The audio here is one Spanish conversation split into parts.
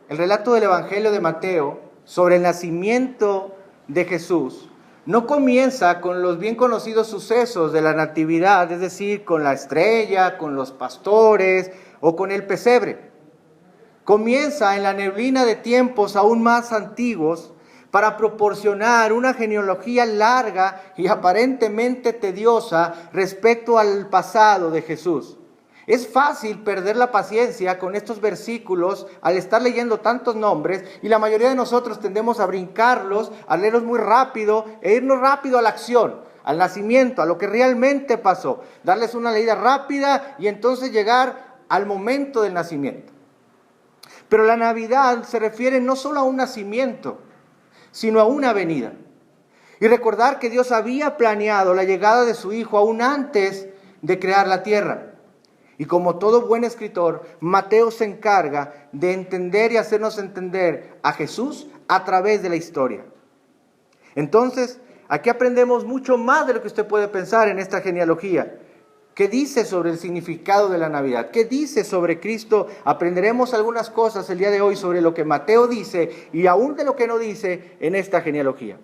El relato del Evangelio de Mateo sobre el nacimiento de Jesús no comienza con los bien conocidos sucesos de la natividad, es decir, con la estrella, con los pastores o con el pesebre. Comienza en la neblina de tiempos aún más antiguos para proporcionar una genealogía larga y aparentemente tediosa respecto al pasado de Jesús. Es fácil perder la paciencia con estos versículos al estar leyendo tantos nombres, y la mayoría de nosotros tendemos a brincarlos, a leerlos muy rápido e irnos rápido a la acción, al nacimiento, a lo que realmente pasó, darles una leída rápida y entonces llegar al momento del nacimiento. Pero la Navidad se refiere no solo a un nacimiento, sino a una venida. Y recordar que Dios había planeado la llegada de su Hijo aún antes de crear la tierra. Y como todo buen escritor, Mateo se encarga de entender y hacernos entender a Jesús a través de la historia. Entonces, aquí aprendemos mucho más de lo que usted puede pensar en esta genealogía. ¿Qué dice sobre el significado de la Navidad? ¿Qué dice sobre Cristo? Aprenderemos algunas cosas el día de hoy sobre lo que Mateo dice y aún de lo que no dice en esta genealogía.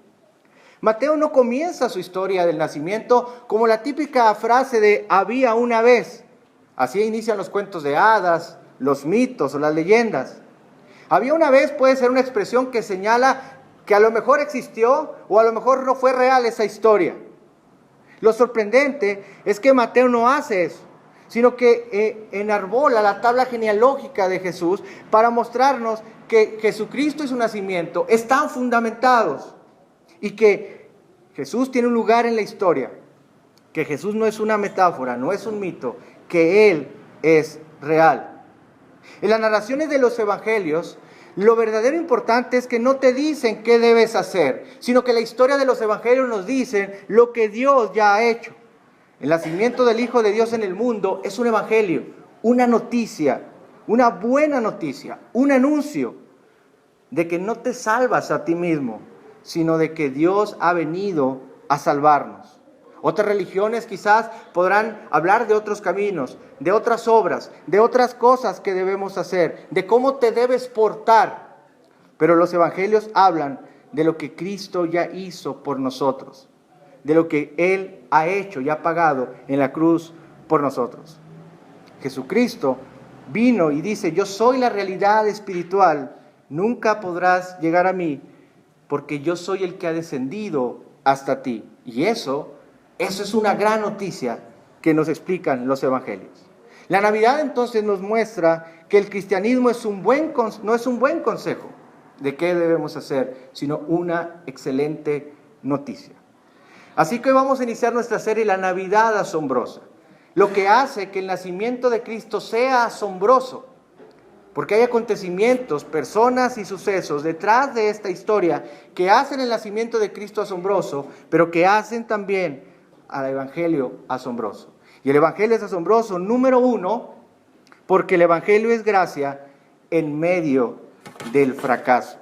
Mateo no comienza su historia del nacimiento como la típica frase de "había una vez". Así inician los cuentos de hadas, los mitos o las leyendas. Había una vez puede ser una expresión que señala que a lo mejor existió o a lo mejor no fue real esa historia. Lo sorprendente es que Mateo no hace eso, sino que enarbola la tabla genealógica de Jesús para mostrarnos que Jesucristo y su nacimiento están fundamentados y que Jesús tiene un lugar en la historia, que Jesús no es una metáfora, no es un mito, que Él es real. En las narraciones de los evangelios, lo verdadero importante es que no te dicen qué debes hacer, sino que la historia de los evangelios nos dice lo que Dios ya ha hecho. El nacimiento del Hijo de Dios en el mundo es un evangelio, una noticia, una buena noticia, un anuncio de que no te salvas a ti mismo, sino de que Dios ha venido a salvarnos. Otras religiones quizás podrán hablar de otros caminos, de otras obras, de otras cosas que debemos hacer, de cómo te debes portar. Pero los evangelios hablan de lo que Cristo ya hizo por nosotros, de lo que Él ha hecho y ha pagado en la cruz por nosotros. Jesucristo vino y dice: yo soy la realidad espiritual, nunca podrás llegar a mí porque yo soy el que ha descendido hasta ti. Y eso es una gran noticia que nos explican los evangelios. La Navidad entonces nos muestra que el cristianismo no es un buen consejo de qué debemos hacer, sino una excelente noticia. Así que vamos a iniciar nuestra serie La Navidad Asombrosa. Lo que hace que el nacimiento de Cristo sea asombroso, porque hay acontecimientos, personas y sucesos detrás de esta historia que hacen el nacimiento de Cristo asombroso, pero que hacen también al evangelio asombroso. Y el evangelio es asombroso, número uno, porque el evangelio es gracia en medio del fracaso.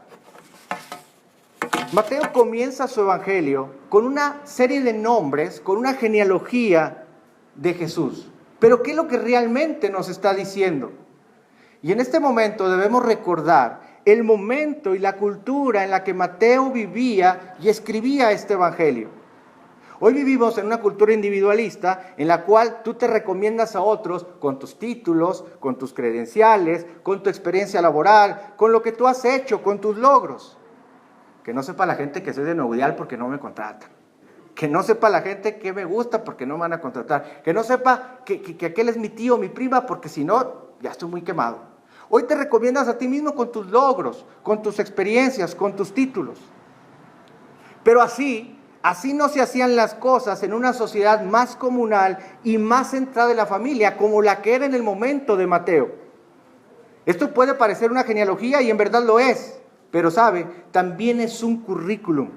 Mateo comienza su evangelio con una serie de nombres, con una genealogía de Jesús. Pero ¿qué es lo que realmente nos está diciendo? Y en este momento debemos recordar el momento y la cultura en la que Mateo vivía y escribía este evangelio. Hoy vivimos en una cultura individualista en la cual tú te recomiendas a otros con tus títulos, con tus credenciales, con tu experiencia laboral, con lo que tú has hecho, con tus logros. Que no sepa la gente que soy de Nuevo Ideal porque no me contratan. Que no sepa la gente que me gusta porque no me van a contratar. Que no sepa que aquel es mi tío o mi prima porque si no, ya estoy muy quemado. Hoy te recomiendas a ti mismo con tus logros, con tus experiencias, con tus títulos. Pero así no se hacían las cosas en una sociedad más comunal y más centrada en la familia, como la que era en el momento de Mateo. Esto puede parecer una genealogía y en verdad lo es, pero sabe, también es un currículum.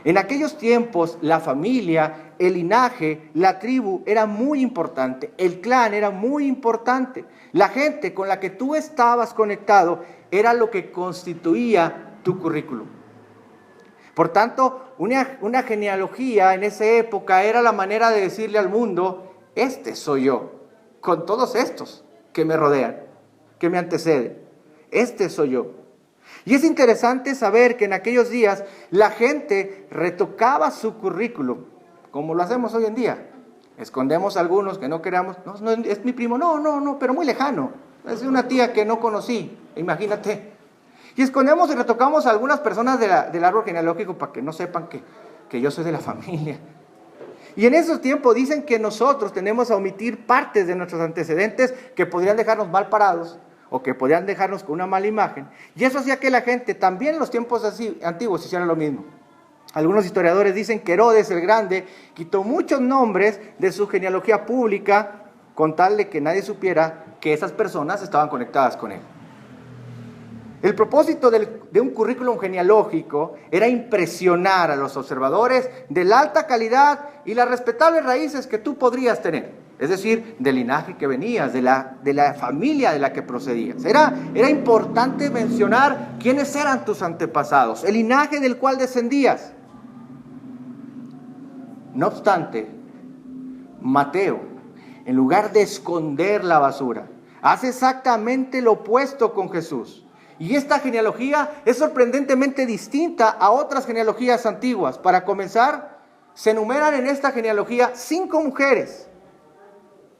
En aquellos tiempos, la familia, el linaje, la tribu era muy importante. El clan era muy importante. La gente con la que tú estabas conectado era lo que constituía tu currículum. Por tanto, una genealogía en esa época era la manera de decirle al mundo: este soy yo, con todos estos que me rodean, que me anteceden. Este soy yo. Y es interesante saber que en aquellos días la gente retocaba su currículum, como lo hacemos hoy en día. Escondemos a algunos que no queramos. No, es mi primo, no, pero muy lejano. Es una tía que no conocí, imagínate. Y escondemos y retocamos a algunas personas del árbol genealógico para que no sepan que yo soy de la familia. Y en esos tiempos dicen que nosotros tenemos a omitir partes de nuestros antecedentes que podrían dejarnos mal parados o que podrían dejarnos con una mala imagen. Y eso hacía que la gente también en los tiempos así antiguos hiciera lo mismo. Algunos historiadores dicen que Herodes el Grande quitó muchos nombres de su genealogía pública con tal de que nadie supiera que esas personas estaban conectadas con él. El propósito de un currículum genealógico era impresionar a los observadores de la alta calidad y las respetables raíces que tú podrías tener. Es decir, del linaje que venías, de la familia de la que procedías. Era importante mencionar quiénes eran tus antepasados, el linaje del cual descendías. No obstante, Mateo, en lugar de esconder la basura, hace exactamente lo opuesto con Jesús. Y esta genealogía es sorprendentemente distinta a otras genealogías antiguas. Para comenzar, se enumeran en esta genealogía 5 mujeres,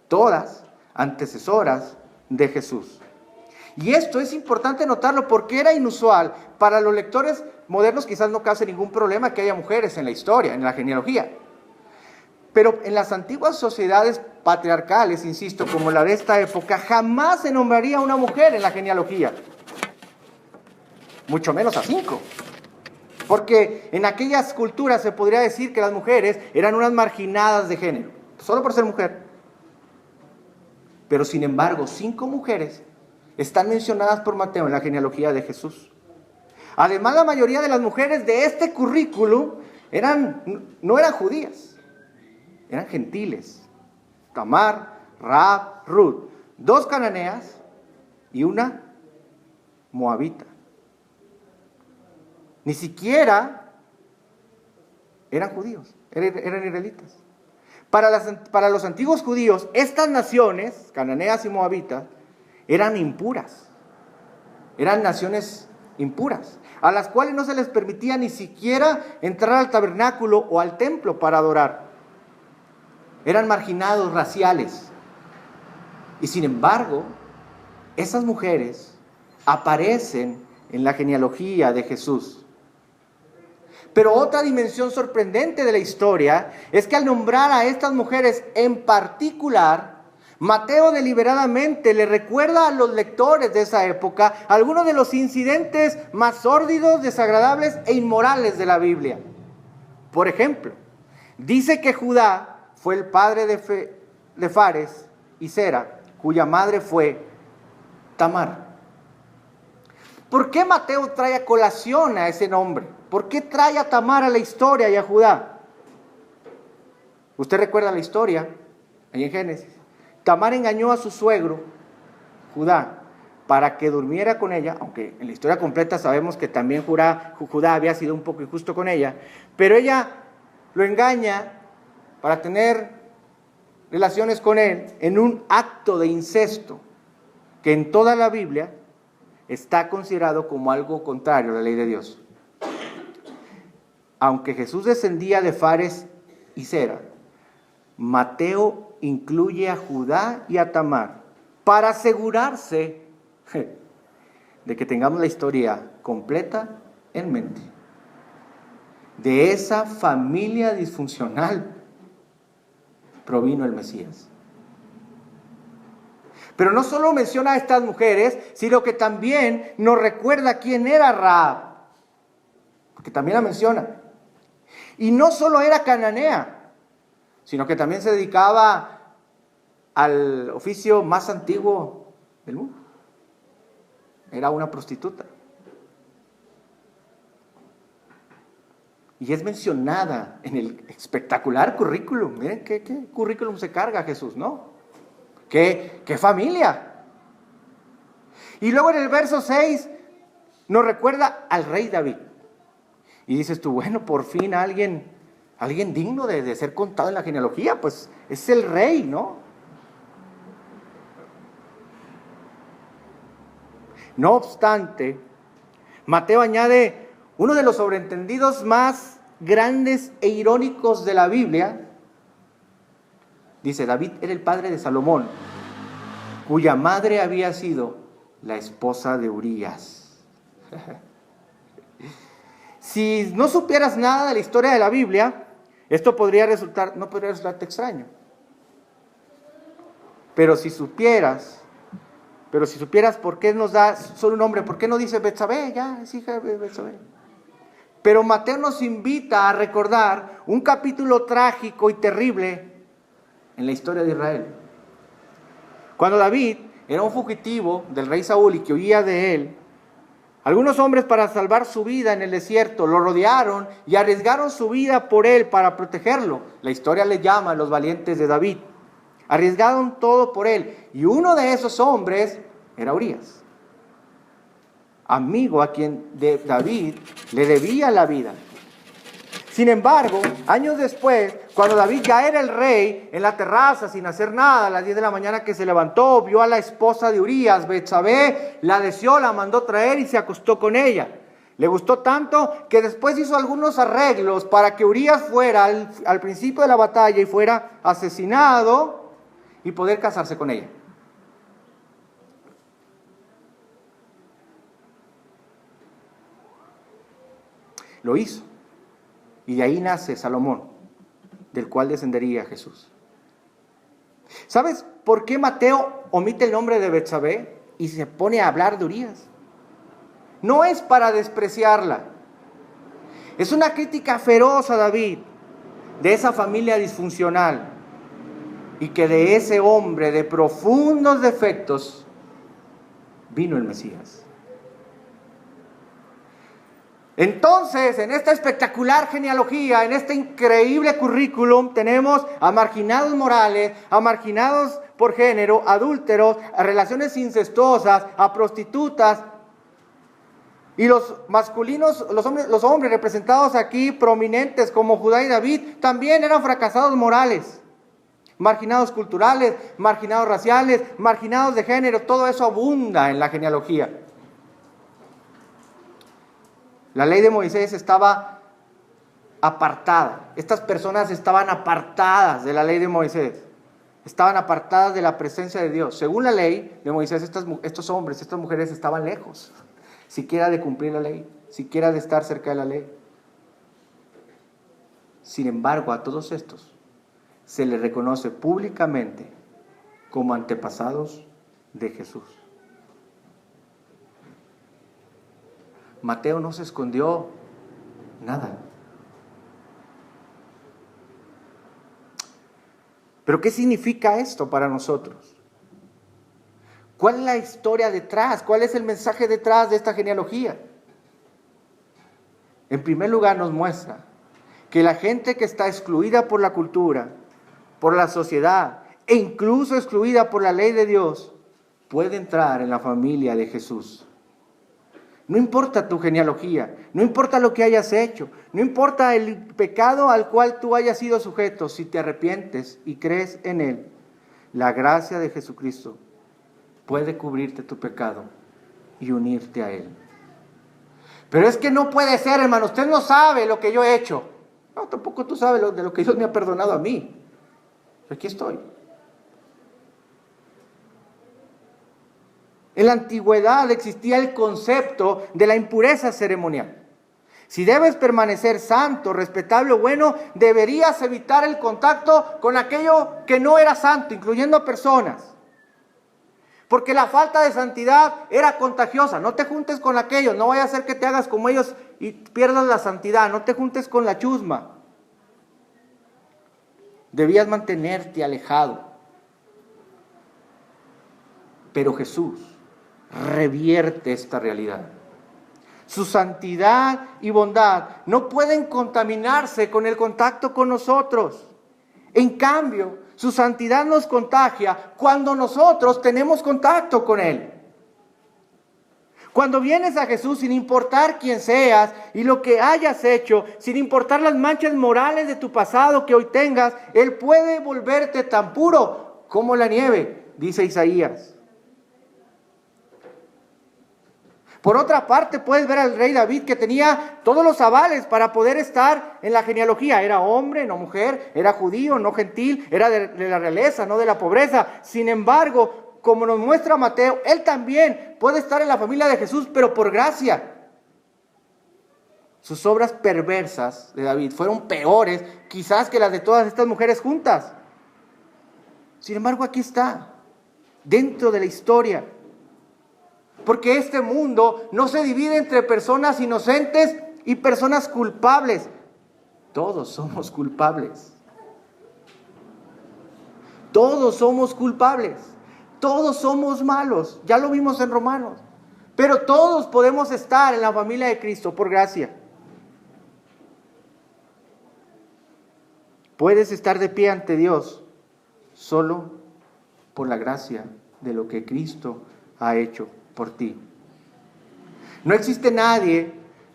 todas antecesoras de Jesús. Y esto es importante notarlo porque era inusual. Para los lectores modernos quizás no cause ningún problema que haya mujeres en la historia, en la genealogía. Pero en las antiguas sociedades patriarcales, insisto, como la de esta época, jamás se nombraría a una mujer en la genealogía. Mucho menos a 5. Porque en aquellas culturas se podría decir que las mujeres eran unas marginadas de género, solo por ser mujer. Pero sin embargo, 5 mujeres están mencionadas por Mateo en la genealogía de Jesús. Además, la mayoría de las mujeres de este currículum no eran judías, eran gentiles. Tamar, Rahab, Ruth, 2 cananeas y una moabita. Ni siquiera eran judíos, eran israelitas. Para los antiguos judíos, estas naciones, cananeas y moabitas, eran impuras. Eran naciones impuras, a las cuales no se les permitía ni siquiera entrar al tabernáculo o al templo para adorar. Eran marginados raciales. Y sin embargo, esas mujeres aparecen en la genealogía de Jesús. Pero otra dimensión sorprendente de la historia es que al nombrar a estas mujeres en particular, Mateo deliberadamente le recuerda a los lectores de esa época algunos de los incidentes más sórdidos, desagradables e inmorales de la Biblia. Por ejemplo, dice que Judá fue el padre de Fares y Zera, cuya madre fue Tamar. ¿Por qué Mateo trae a colación a ese nombre? ¿Por qué trae a Tamar a la historia y a Judá? Usted recuerda la historia, ahí en Génesis. Tamar engañó a su suegro, Judá, para que durmiera con ella, aunque en la historia completa sabemos que también Judá había sido un poco injusto con ella, pero ella lo engaña para tener relaciones con él en un acto de incesto, que en toda la Biblia está considerado como algo contrario a la ley de Dios. Aunque Jesús descendía de Fares y Zera, Mateo incluye a Judá y a Tamar para asegurarse de que tengamos la historia completa en mente. De esa familia disfuncional provino el Mesías. Pero no solo menciona a estas mujeres, sino que también nos recuerda quién era Rahab, porque también la menciona. Y no solo era cananea, sino que también se dedicaba al oficio más antiguo del mundo. Era una prostituta. y es mencionada en el espectacular currículum. Miren qué currículum se carga Jesús, ¿no? ¡Qué familia! Y luego en el verso 6 nos recuerda al rey David. Y dices tú, bueno, por fin alguien digno de ser contado en la genealogía, pues es el rey, ¿no? No obstante, Mateo añade uno de los sobreentendidos más grandes e irónicos de la Biblia. Dice, David era el padre de Salomón, cuya madre había sido la esposa de Urías. Si no supieras nada de la historia de la Biblia, esto no podría resultarte extraño. Pero si supieras por qué nos da solo un nombre, por qué no dice Betsabé, ya es hija de Betsabé. Pero Mateo nos invita a recordar un capítulo trágico y terrible en la historia de Israel. Cuando David era un fugitivo del rey Saúl y que huía de él, algunos hombres, para salvar su vida en el desierto, lo rodearon y arriesgaron su vida por él para protegerlo. La historia le llama a los valientes de David. Arriesgaron todo por él. Y uno de esos hombres era Urías, amigo a quien David le debía la vida. Sin embargo, años después, cuando David ya era el rey, en la terraza, sin hacer nada, a las 10 de la mañana que se levantó, vio a la esposa de Urías, Betsabé, la deseó, la mandó traer y se acostó con ella. Le gustó tanto que después hizo algunos arreglos para que Urías fuera al principio de la batalla y fuera asesinado y poder casarse con ella. Lo hizo. Y de ahí nace Salomón, del cual descendería Jesús. ¿Sabes por qué Mateo omite el nombre de Betsabé y se pone a hablar de Urías? No es para despreciarla. Es una crítica feroz a David, de esa familia disfuncional, y que de ese hombre de profundos defectos vino el Mesías. Entonces, en esta espectacular genealogía, en este increíble currículum, tenemos a marginados morales, a marginados por género, adúlteros, a relaciones incestuosas, a prostitutas. Y los masculinos, los hombres representados aquí, prominentes como Judá y David, también eran fracasados morales. Marginados culturales, marginados raciales, marginados de género, todo eso abunda en la genealogía. La ley de Moisés estaba apartada. Estas personas estaban apartadas de la ley de Moisés. Estaban apartadas de la presencia de Dios. Según la ley de Moisés, estos hombres, estas mujeres estaban lejos, siquiera de cumplir la ley, siquiera de estar cerca de la ley. Sin embargo, a todos estos se les reconoce públicamente como antepasados de Jesús. Mateo no se escondió nada. Pero ¿qué significa esto para nosotros? ¿Cuál es la historia detrás? ¿Cuál es el mensaje detrás de esta genealogía? En primer lugar, nos muestra que la gente que está excluida por la cultura, por la sociedad e incluso excluida por la ley de Dios, puede entrar en la familia de Jesús. No importa tu genealogía, no importa lo que hayas hecho, no importa el pecado al cual tú hayas sido sujeto, si te arrepientes y crees en Él, la gracia de Jesucristo puede cubrirte tu pecado y unirte a Él. Pero es que no puede ser, hermano, usted no sabe lo que yo he hecho. No, tampoco tú sabes de lo que Dios me ha perdonado a mí. Aquí estoy. En la antigüedad existía el concepto de la impureza ceremonial. Si debes permanecer santo, respetable o bueno, deberías evitar el contacto con aquello que no era santo, incluyendo personas. Porque la falta de santidad era contagiosa. No te juntes con aquellos, no vaya a ser que te hagas como ellos y pierdas la santidad. No te juntes con la chusma. Debías mantenerte alejado. Pero Jesús revierte esta realidad. su santidad y bondad no pueden contaminarse con el contacto con nosotros. En cambio, su santidad nos contagia cuando nosotros tenemos contacto con Él. Cuando vienes a Jesús, sin importar quién seas y lo que hayas hecho, sin importar las manchas morales de tu pasado que hoy tengas, Él puede volverte tan puro como la nieve, dice Isaías. Por otra parte, puedes ver al rey David, que tenía todos los avales para poder estar en la genealogía. Era hombre, no mujer, era judío, no gentil, era de la realeza, no de la pobreza. Sin embargo, como nos muestra Mateo, él también puede estar en la familia de Jesús, pero por gracia. Sus obras perversas de David fueron peores, quizás, que las de todas estas mujeres juntas. Sin embargo, aquí está, dentro de la historia. Porque este mundo no se divide entre personas inocentes y personas culpables. Todos somos culpables. Todos somos culpables. Todos somos malos. Ya lo vimos en Romanos. Pero todos podemos estar en la familia de Cristo por gracia. Puedes estar de pie ante Dios solo por la gracia de lo que Cristo ha hecho por ti. No existe nadie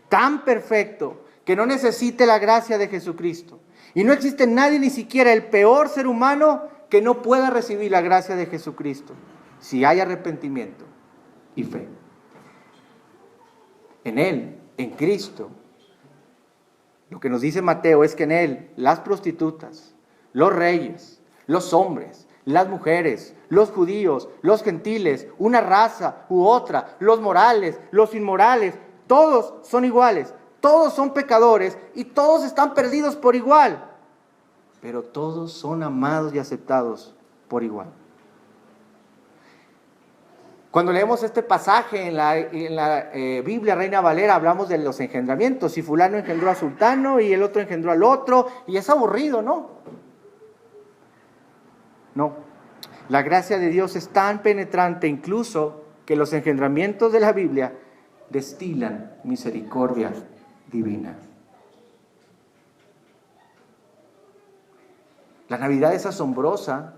tan perfecto que no necesite la gracia de Jesucristo. Y no existe nadie, ni siquiera el peor ser humano, que no pueda recibir la gracia de Jesucristo, si hay arrepentimiento y fe. En Él, en Cristo, lo que nos dice Mateo es que en Él las prostitutas, los reyes, los hombres, las mujeres, los judíos, los gentiles, una raza u otra, los morales, los inmorales, todos son iguales, todos son pecadores y todos están perdidos por igual, pero todos son amados y aceptados por igual. Cuando leemos este pasaje en la Biblia Reina Valera, hablamos de los engendramientos, y fulano engendró a sultano y el otro engendró al otro, y es aburrido, ¿no? No, la gracia de Dios es tan penetrante incluso que los engendramientos de la Biblia destilan misericordia divina. La Navidad es asombrosa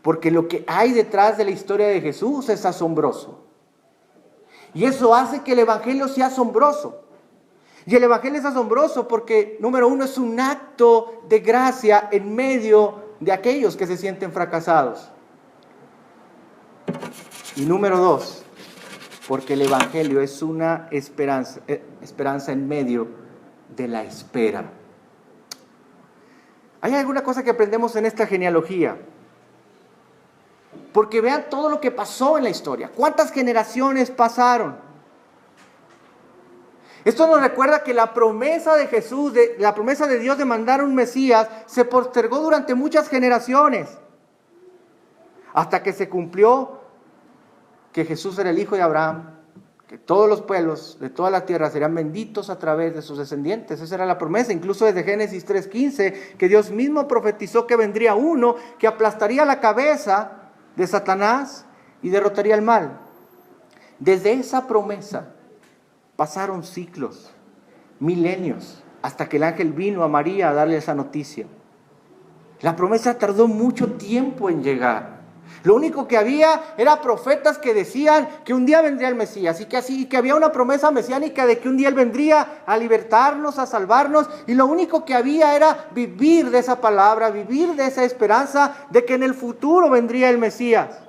porque lo que hay detrás de la historia de Jesús es asombroso. Y eso hace que el Evangelio sea asombroso. Y el Evangelio es asombroso porque, número uno, es un acto de gracia en medio de aquellos que se sienten fracasados. Y número dos, porque el Evangelio es una esperanza en medio de la espera. ¿Hay alguna cosa que aprendemos en esta genealogía? Porque vean todo lo que pasó en la historia. ¿Cuántas generaciones pasaron? Esto nos recuerda que la promesa de Jesús, la promesa de Dios de mandar un Mesías, se postergó durante muchas generaciones, hasta que se cumplió que Jesús era el hijo de Abraham, que todos los pueblos de toda la tierra serían benditos a través de sus descendientes. Esa era la promesa, incluso desde Génesis 3:15, que Dios mismo profetizó que vendría uno que aplastaría la cabeza de Satanás y derrotaría el mal. Desde esa promesa pasaron siglos, milenios, hasta que el ángel vino a María a darle esa noticia. La promesa tardó mucho tiempo en llegar. Lo único que había era profetas que decían que un día vendría el Mesías y que había una promesa mesiánica de que un día Él vendría a libertarnos, a salvarnos, y lo único que había era vivir de esa palabra, vivir de esa esperanza de que en el futuro vendría el Mesías.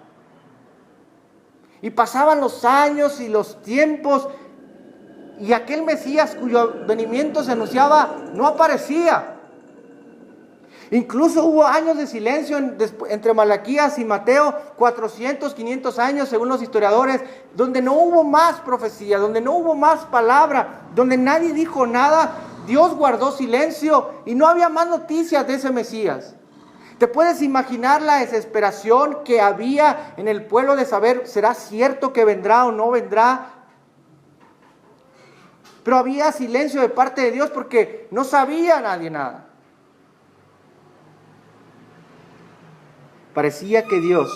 Y pasaban los años y los tiempos, y aquel Mesías cuyo venimiento se anunciaba no aparecía. Incluso hubo años de silencio entre Malaquías y Mateo, 400, 500 años según los historiadores, donde no hubo más profecía, donde no hubo más palabra, donde nadie dijo nada. Dios guardó silencio y no había más noticias de ese Mesías. ¿Te puedes imaginar la desesperación que había en el pueblo de saber, ¿será cierto que vendrá o no vendrá? Pero había silencio de parte de Dios porque no sabía nadie nada. Parecía que Dios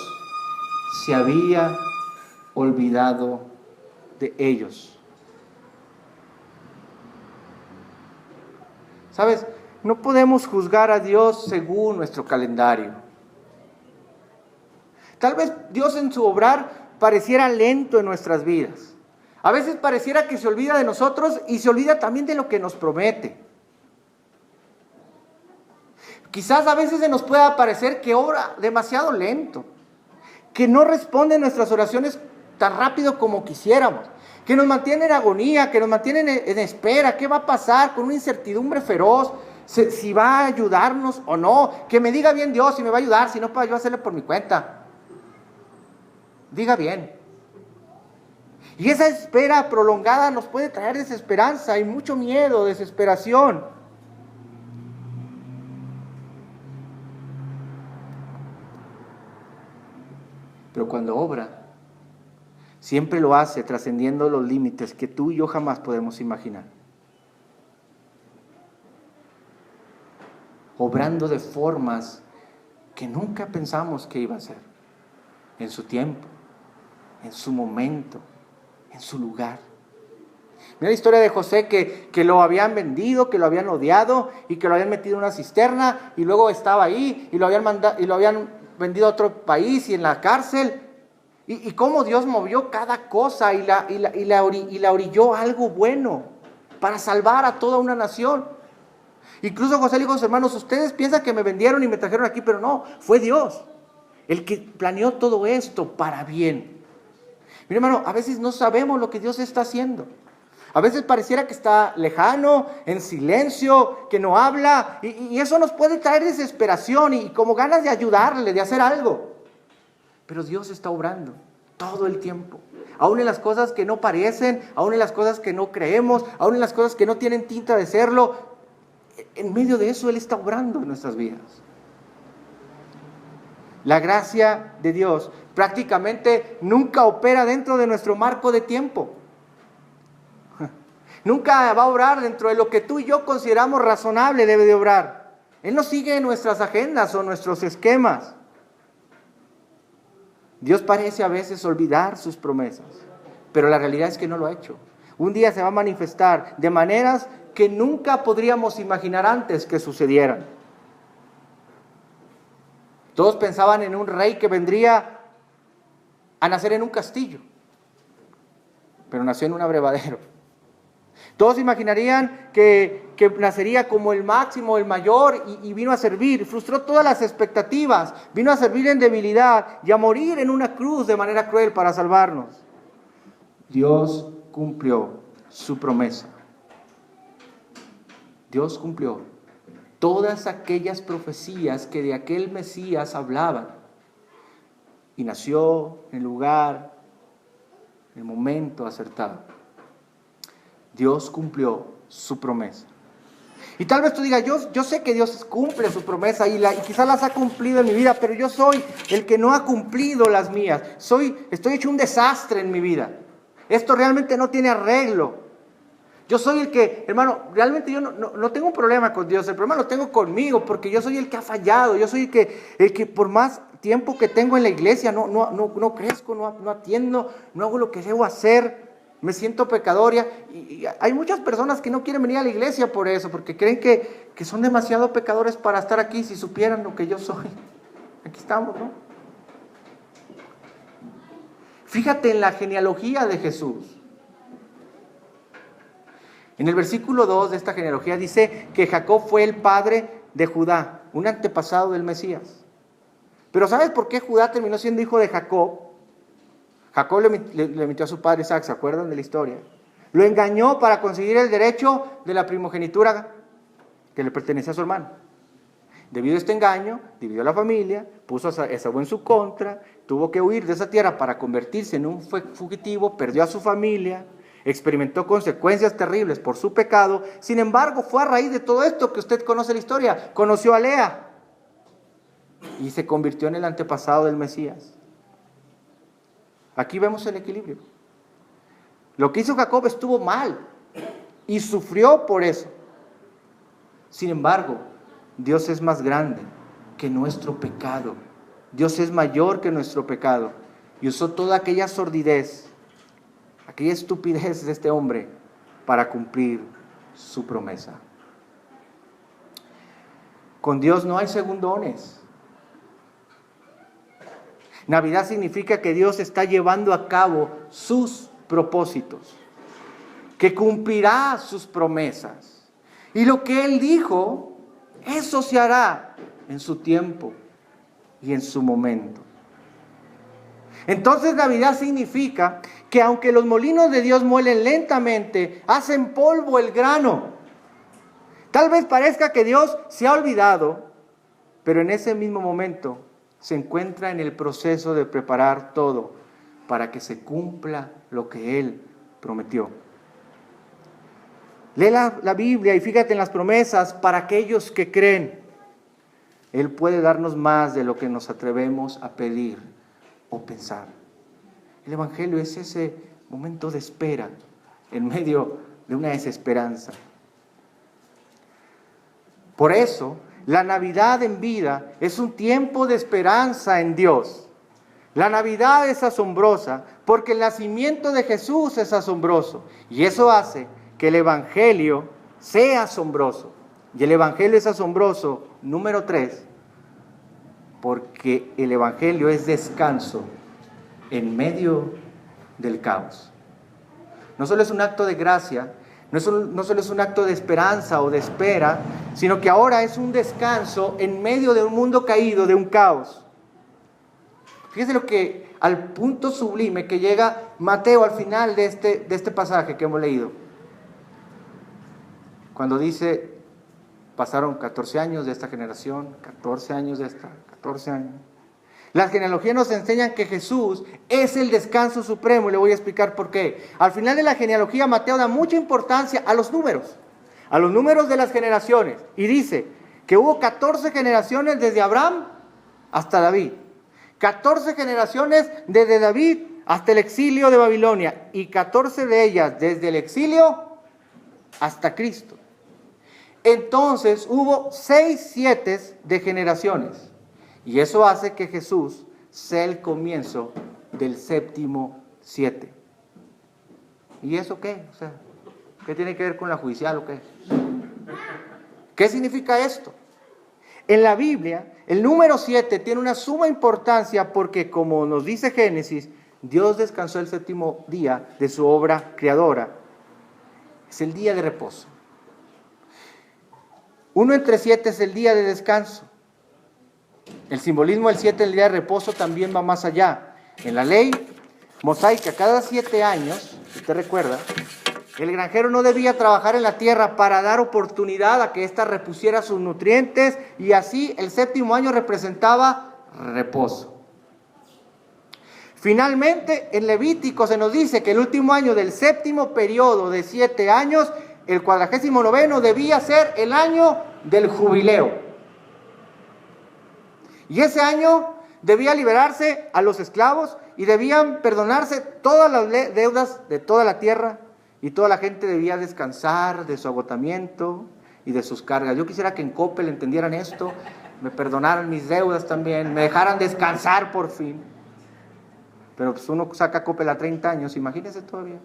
se había olvidado de ellos. ¿Sabes? No podemos juzgar a Dios según nuestro calendario. Tal vez Dios en su obrar pareciera lento en nuestras vidas. A veces pareciera que se olvida de nosotros y se olvida también de lo que nos promete. Quizás a veces se nos pueda parecer que obra demasiado lento, que no responde nuestras oraciones tan rápido como quisiéramos, que nos mantiene en agonía, que nos mantiene en espera. ¿Qué va a pasar? Con una incertidumbre feroz, si va a ayudarnos o no. Que me diga bien Dios si me va a ayudar, si no, para yo hacerle por mi cuenta. Diga bien. Y esa espera prolongada nos puede traer desesperanza y mucho miedo, desesperación. Pero cuando obra, siempre lo hace trascendiendo los límites que tú y yo jamás podemos imaginar. Obrando de formas que nunca pensamos que iba a ser. En su tiempo, en su momento, en su lugar. Mira la historia de José que lo habían vendido, que lo habían odiado y que lo habían metido en una cisterna y luego estaba ahí y lo habían vendido a otro país y en la cárcel. Y cómo Dios movió cada cosa y la orilló a algo bueno para salvar a toda una nación. Incluso José le dijo a sus hermanos: ustedes piensan que me vendieron y me trajeron aquí, pero no, fue Dios el que planeó todo esto para bien. Mira, hermano, a veces no sabemos lo que Dios está haciendo. A veces pareciera que está lejano, en silencio, que no habla, y eso nos puede traer desesperación y como ganas de ayudarle, de hacer algo. Pero Dios está obrando todo el tiempo, aún en las cosas que no parecen, aún en las cosas que no creemos, aún en las cosas que no tienen tinta de serlo. En medio de eso Él está obrando en nuestras vidas. La gracia de Dios prácticamente nunca opera dentro de nuestro marco de tiempo. Nunca va a obrar dentro de lo que tú y yo consideramos razonable debe de obrar. Él no sigue nuestras agendas o nuestros esquemas. Dios parece a veces olvidar sus promesas, pero la realidad es que no lo ha hecho. Un día se va a manifestar de maneras que nunca podríamos imaginar antes que sucedieran. Todos pensaban en un rey que vendría a nacer en un castillo, pero nació en un abrevadero. Todos imaginarían que nacería como el máximo, el mayor, y vino a servir. Frustró todas las expectativas, vino a servir en debilidad y a morir en una cruz de manera cruel para salvarnos. Dios cumplió su promesa. Dios cumplió todas aquellas profecías que de aquel Mesías hablaban. Y nació en el lugar, en el momento acertado. Dios cumplió su promesa. Y tal vez tú digas: yo sé que Dios cumple su promesa y quizás las ha cumplido en mi vida, pero yo soy el que no ha cumplido las mías. Estoy hecho un desastre en mi vida. Esto realmente no tiene arreglo. Yo soy el que, hermano, realmente yo no tengo un problema con Dios. El problema lo tengo conmigo, porque yo soy el que ha fallado. Yo soy el que por más tiempo que tengo en la iglesia no crezco, no atiendo, no hago lo que debo hacer. Me siento pecador y hay muchas personas que no quieren venir a la iglesia por eso, porque creen que son demasiado pecadores para estar aquí. Si supieran lo que yo soy. Aquí estamos, ¿no? Fíjate en la genealogía de Jesús. En el versículo 2 de esta genealogía dice que Jacob fue el padre de Judá, un antepasado del Mesías. Pero ¿sabes por qué Judá terminó siendo hijo de Jacob? Jacob le mintió a su padre Isaac, ¿se acuerdan de la historia? Lo engañó para conseguir el derecho de la primogenitura que le pertenecía a su hermano. Debido a este engaño, dividió la familia, puso a Esaú en su contra, tuvo que huir de esa tierra para convertirse en un fugitivo, perdió a su familia, experimentó consecuencias terribles por su pecado. Sin embargo, fue a raíz de todo esto que usted conoce la historia. Conoció a Lea y se convirtió en el antepasado del Mesías. Aquí vemos el equilibrio. Lo que hizo Jacob estuvo mal y sufrió por eso. Sin embargo, Dios es más grande que nuestro pecado. Dios es mayor que nuestro pecado. Y usó toda aquella sordidez, aquella estupidez de este hombre para cumplir su promesa. Con Dios no hay segundones. Navidad significa que Dios está llevando a cabo sus propósitos, que cumplirá sus promesas. Y lo que Él dijo, eso se hará en su tiempo y en su momento. Entonces Navidad significa que aunque los molinos de Dios muelen lentamente, hacen polvo el grano. Tal vez parezca que Dios se ha olvidado, pero en ese mismo momento se encuentra en el proceso de preparar todo para que se cumpla lo que Él prometió. Lee la Biblia y fíjate en las promesas para aquellos que creen. Él puede darnos más de lo que nos atrevemos a pedir o pensar. El Evangelio es ese momento de espera en medio de una desesperanza. Por eso, la Navidad en vida es un tiempo de esperanza en Dios. La Navidad es asombrosa porque el nacimiento de Jesús es asombroso. Y eso hace que el Evangelio sea asombroso. Y el Evangelio es asombroso, número 3, porque el Evangelio es descanso en medio del caos. No solo es un acto de gracia, no solo es un acto de esperanza o de espera, sino que ahora es un descanso en medio de un mundo caído, de un caos. Fíjese al punto sublime que llega Mateo al final de este pasaje que hemos leído. Cuando dice, pasaron 14 años de esta generación, 14 años de esta, 14 años. Las genealogías nos enseñan que Jesús es el descanso supremo y le voy a explicar por qué. Al final de la genealogía, Mateo da mucha importancia a los números de las generaciones. Y dice que hubo 14 generaciones desde Abraham hasta David. 14 generaciones desde David hasta el exilio de Babilonia. Y 14 de ellas desde el exilio hasta Cristo. Entonces hubo 7 de generaciones. Y eso hace que Jesús sea el comienzo del séptimo 7. ¿Y eso qué? O sea, ¿qué tiene que ver con la judicial o qué? ¿Qué significa esto? En la Biblia, el número 7 tiene una suma importancia porque, como nos dice Génesis, Dios descansó el séptimo día de su obra creadora. Es el día de reposo. 1 entre 7 es el día de descanso. El simbolismo del 7, el día de reposo, también va más allá. En la ley mosaica, cada 7 años, si usted recuerda, el granjero no debía trabajar en la tierra para dar oportunidad a que ésta repusiera sus nutrientes, y así el séptimo año representaba reposo. Finalmente, en Levítico se nos dice que el último año del séptimo periodo de 7 años, el 49º, debía ser el año del jubileo. Y ese año debía liberarse a los esclavos y debían perdonarse todas las deudas de toda la tierra, y toda la gente debía descansar de su agotamiento y de sus cargas. Yo quisiera que en Coppel entendieran esto, me perdonaran mis deudas también, me dejaran descansar por fin. Pero pues uno saca Coppel a 30 años, imagínense todavía.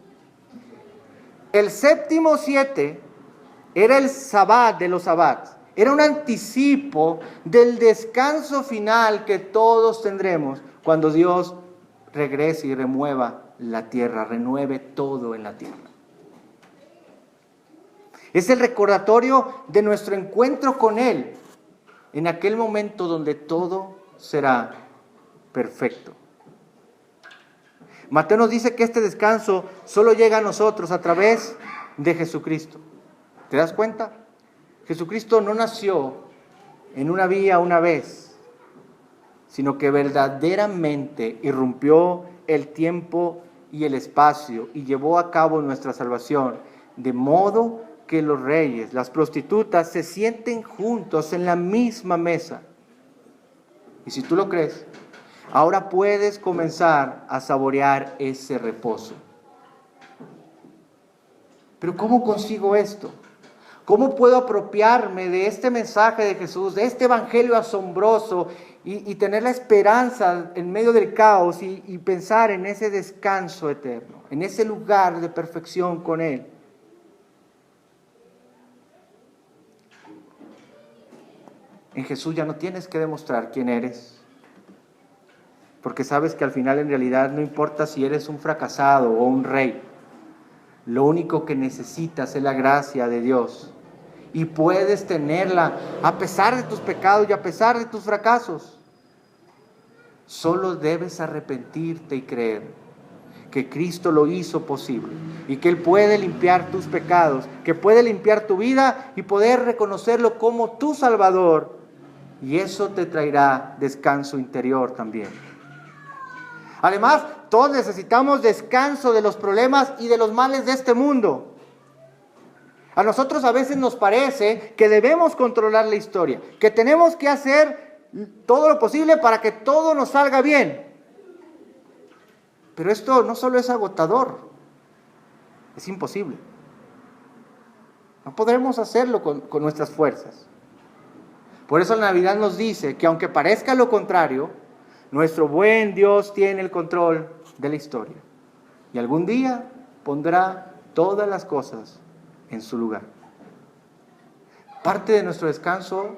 El séptimo 7 era el sabbat de los sabbats. Era un anticipo del descanso final que todos tendremos cuando Dios regrese y remueva la tierra, renueve todo en la tierra. Es el recordatorio de nuestro encuentro con Él en aquel momento donde todo será perfecto. Mateo nos dice que este descanso solo llega a nosotros a través de Jesucristo. ¿Te das cuenta? Jesucristo no nació en una vía una vez, sino que verdaderamente irrumpió el tiempo y el espacio y llevó a cabo nuestra salvación, de modo que los reyes, las prostitutas, se sienten juntos en la misma mesa. Y si tú lo crees, ahora puedes comenzar a saborear ese reposo. Pero ¿cómo consigo esto? ¿Cómo puedo apropiarme de este mensaje de Jesús, de este evangelio asombroso y tener la esperanza en medio del caos y pensar en ese descanso eterno, en ese lugar de perfección con Él? En Jesús ya no tienes que demostrar quién eres, porque sabes que al final en realidad no importa si eres un fracasado o un rey. Lo único que necesitas es la gracia de Dios, y puedes tenerla a pesar de tus pecados y a pesar de tus fracasos. Solo debes arrepentirte y creer que Cristo lo hizo posible y que Él puede limpiar tus pecados, que puede limpiar tu vida y poder reconocerlo como tu Salvador, y eso te traerá descanso interior también. Además, todos necesitamos descanso de los problemas y de los males de este mundo. A nosotros a veces nos parece que debemos controlar la historia, que tenemos que hacer todo lo posible para que todo nos salga bien. Pero esto no solo es agotador, es imposible. No podremos hacerlo con nuestras fuerzas. Por eso la Navidad nos dice que aunque parezca lo contrario, nuestro buen Dios tiene el control de la historia. Y algún día pondrá todas las cosas en su lugar. Parte de nuestro descanso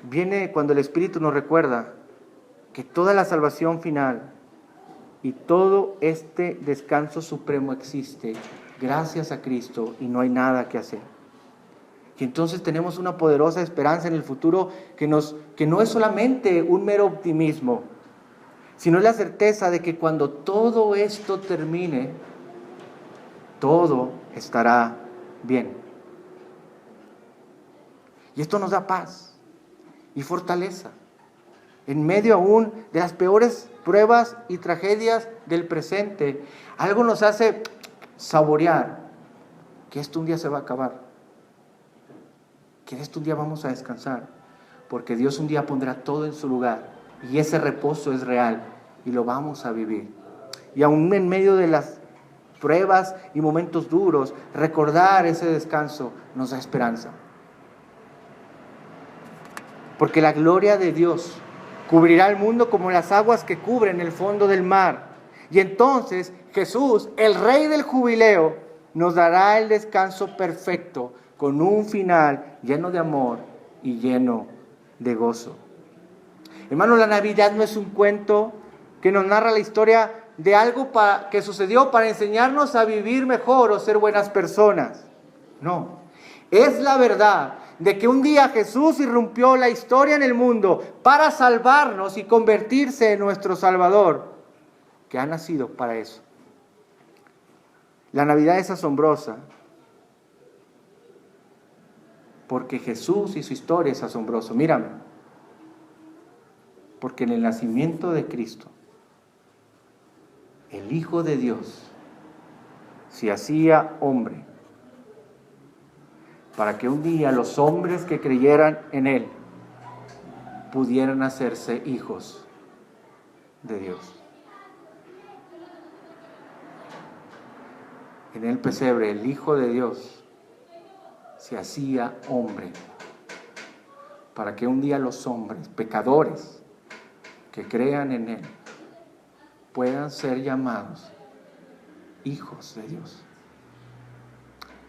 viene cuando el Espíritu nos recuerda que toda la salvación final y todo este descanso supremo existe gracias a Cristo y no hay nada que hacer. Y entonces tenemos una poderosa esperanza en el futuro que no es solamente un mero optimismo, sino es la certeza de que cuando todo esto termine, todo estará bien. Y esto nos da paz y fortaleza en medio aún de las peores pruebas y tragedias del presente. Algo nos hace saborear que esto un día se va a acabar, que esto un día vamos a descansar, porque Dios un día pondrá todo en su lugar y ese reposo es real y lo vamos a vivir. Y aún en medio de las pruebas y momentos duros, recordar ese descanso nos da esperanza. Porque la gloria de Dios cubrirá el mundo como las aguas que cubren el fondo del mar. Y entonces Jesús, el Rey del jubileo, nos dará el descanso perfecto con un final lleno de amor y lleno de gozo. Hermano, la Navidad no es un cuento que nos narra la historia de algo que sucedió para enseñarnos a vivir mejor o ser buenas personas. No, es la verdad de que un día Jesús irrumpió la historia en el mundo para salvarnos y convertirse en nuestro Salvador, que ha nacido para eso. La Navidad es asombrosa porque Jesús y su historia es asombroso. Mírame, porque en el nacimiento de Cristo, el Hijo de Dios se hacía hombre para que un día los hombres que creyeran en Él pudieran hacerse hijos de Dios. En el pesebre, el Hijo de Dios se hacía hombre para que un día los hombres, pecadores, que crean en Él, puedan ser llamados hijos de Dios.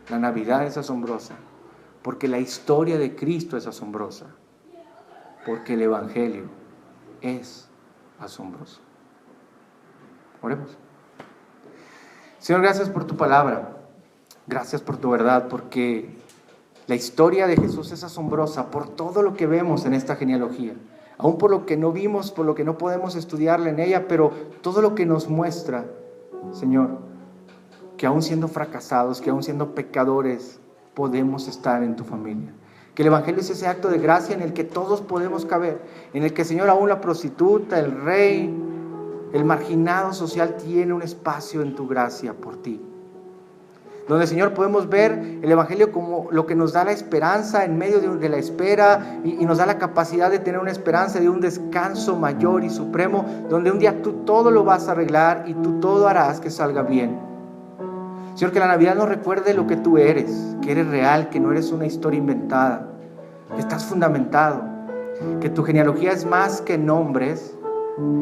La Navidad es asombrosa porque la historia de Cristo es asombrosa, porque el Evangelio es asombroso. Oremos. Señor, gracias por tu palabra, gracias por tu verdad, porque la historia de Jesús es asombrosa por todo lo que vemos en esta genealogía, aún por lo que no vimos, por lo que no podemos estudiarla en ella, pero todo lo que nos muestra, Señor, que aún siendo fracasados, que aún siendo pecadores, podemos estar en tu familia. Que el Evangelio es ese acto de gracia en el que todos podemos caber, en el que, Señor, aún la prostituta, el rey, el marginado social tiene un espacio en tu gracia por ti. Donde, Señor, podemos ver el Evangelio como lo que nos da la esperanza en medio de la espera y nos da la capacidad de tener una esperanza de un descanso mayor y supremo, donde un día tú todo lo vas a arreglar y tú todo harás que salga bien. Señor, que la Navidad nos recuerde lo que tú eres, que eres real, que no eres una historia inventada, que estás fundamentado, que tu genealogía es más que nombres,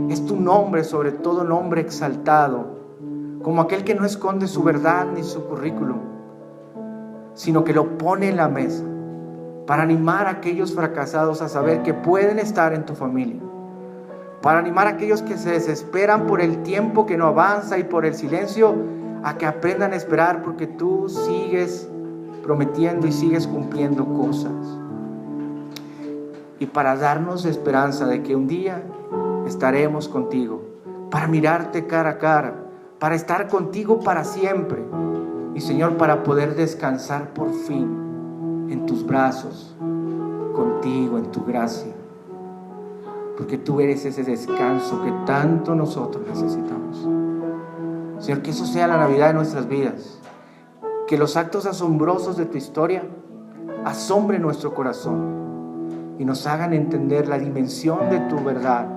es tu nombre, sobre todo nombre exaltado, como aquel que no esconde su verdad ni su currículum, sino que lo pone en la mesa para animar a aquellos fracasados a saber que pueden estar en tu familia, para animar a aquellos que se desesperan por el tiempo que no avanza y por el silencio, a que aprendan a esperar, porque tú sigues prometiendo y sigues cumpliendo cosas. Y para darnos esperanza de que un día estaremos contigo, para mirarte cara a cara, para estar contigo para siempre. Y Señor, para poder descansar por fin en tus brazos, contigo, en tu gracia. Porque tú eres ese descanso que tanto nosotros necesitamos. Señor, que eso sea la Navidad de nuestras vidas. Que los actos asombrosos de tu historia asombren nuestro corazón y nos hagan entender la dimensión de tu verdad,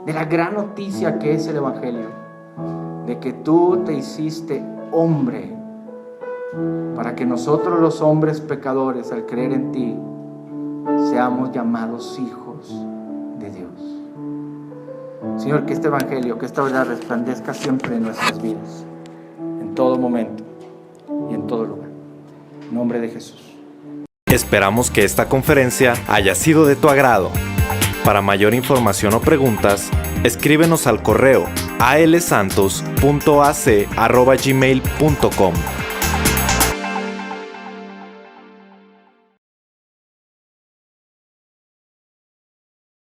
de la gran noticia que es el Evangelio, de que tú te hiciste hombre para que nosotros los hombres pecadores, al creer en ti, seamos llamados hijos de Dios. Señor, que este Evangelio, que esta verdad resplandezca siempre en nuestras vidas, en todo momento y en todo lugar. En nombre de Jesús. Esperamos que esta conferencia haya sido de tu agrado. Para mayor información o preguntas, escríbenos al correo alsantos.ac@gmail.com.